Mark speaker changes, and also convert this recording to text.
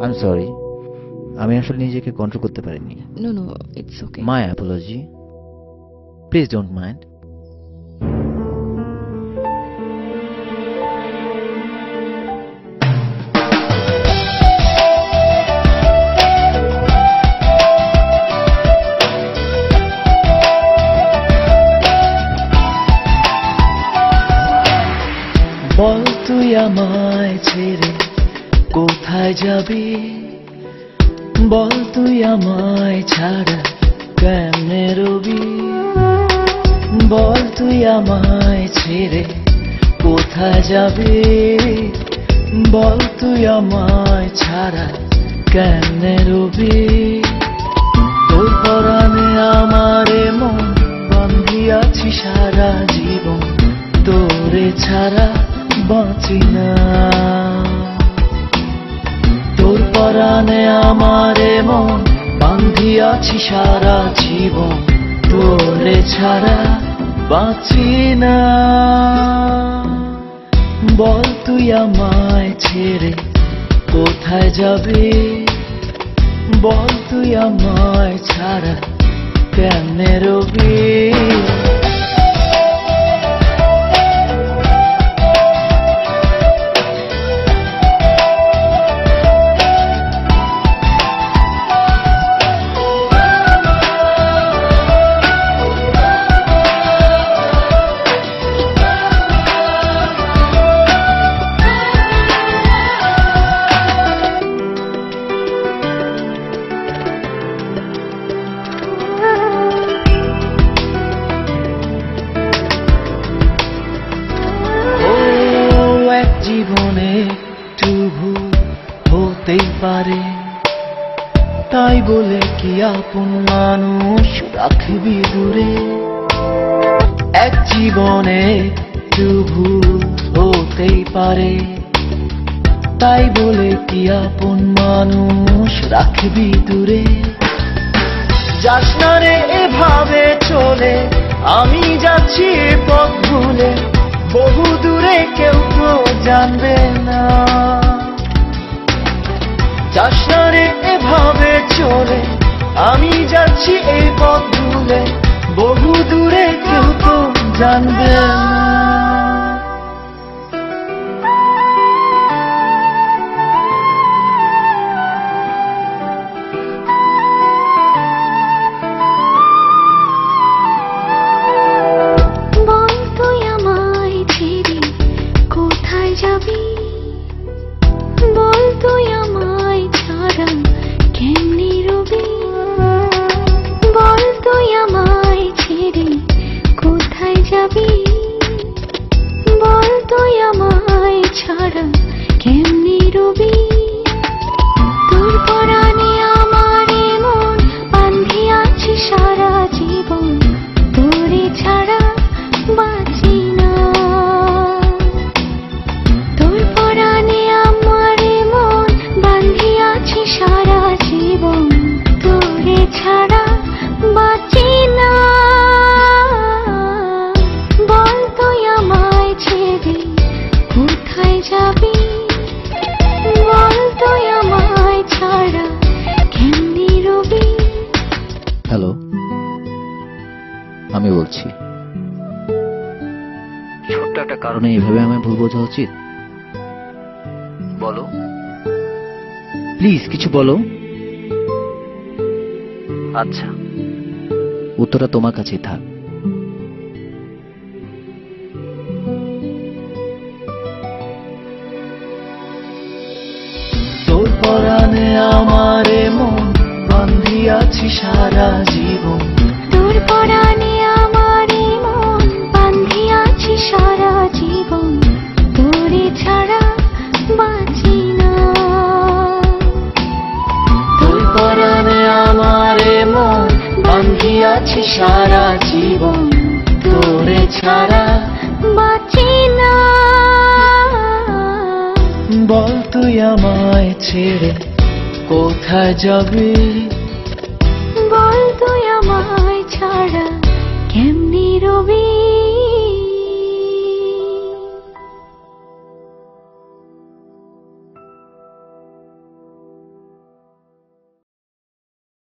Speaker 1: I am sorry, আমি আসলে নিজেকে কন্ট্রোল করতে পারিনি।
Speaker 2: No no, it's okay.
Speaker 1: My apology, please don't mind.
Speaker 3: বল তুই আমায় ছেড়ে কোথায় যাবি, বল তুই আমায় ছাড়া কেমনে রবি, বল তুই আমায় ছেড়ে কোথায় যাবি, বল তুই আমায় ছাড়া কেমনে রবি। তোর পরাণে আমারে মন বান্ধিয়াছি সারা জীবন, তোরে ছাড়া বাঁচি না। তোর পরাণে আমারে মন বান্ধিয়াছি সারা জীবন, তোরে ছাড়া বাঁচি না। বল তুই আমায় ছেড়ে কোথায় যাবি, বল তুই আমায় ছাড়া কেমনে রবি। জীবনে একটু ভুল হতেই পারে, তাই বলে কি আপন মানুষ রাখবি দূরে। এক জীবনে একটু ভুল হতেই পারে, তাই বলে কি আপন মানুষ রাখবি দূরে। যাস না রে এভাবে চলে, আমি যাচ্ছি পথ ভুলে, বহু দূরে কেউ তো জানবে না। যাস না রে এভাবে চলে, আমি যাচ্ছি এই পথ ভুলে, বহু দূরে কেউ তো জানবে না।
Speaker 4: বল তুই আমায় ছাড়া কেমনে রবি, বল তুই আমায় ছেড়ে কোথায় যাবি, বল তুই আমায় ছাড়া কেমনে রবি। তোর পরাণে আমারে মন বান্ধিয়াছি সারা জীবন, তোরে ছাড়া বাঁচি না। তোর পরাণে আমারে মন বান্ধিয়াছি সারা জীবন, তোরে ছাড়া বাঁচি না। বল তুই আমায় ছেড়ে কোথায় যাবি, বল তুই আমায় ছাড়া কেমনে রবি।
Speaker 1: হ্যালো, আমি বলছি। ছোট্ট একটা কারণে এইভাবে আমায় ভুল বোঝা উচিত? বলো প্লিজ, কিছু বলো। আচ্ছা, উত্তরটা তোমার কাছেই থাক।
Speaker 3: তোর পরাণে আমারে মন বান্ধিয়াছি সারা জীবন,
Speaker 4: তোর পরাণে আমারে মন বান্ধিয়াছি সারা জীবন, তোরে ছাড়া বাঁচি না।
Speaker 3: তোর পরাণে আমারে মন বান্ধিয়াছি সারা জীবন, তোরে ছাড়া
Speaker 4: বাঁচি না।
Speaker 3: বল তুই আমায় ছেড়ে কোথায় যাবি,
Speaker 4: বল তুই আমায় ছাড়া কেমনে রবি।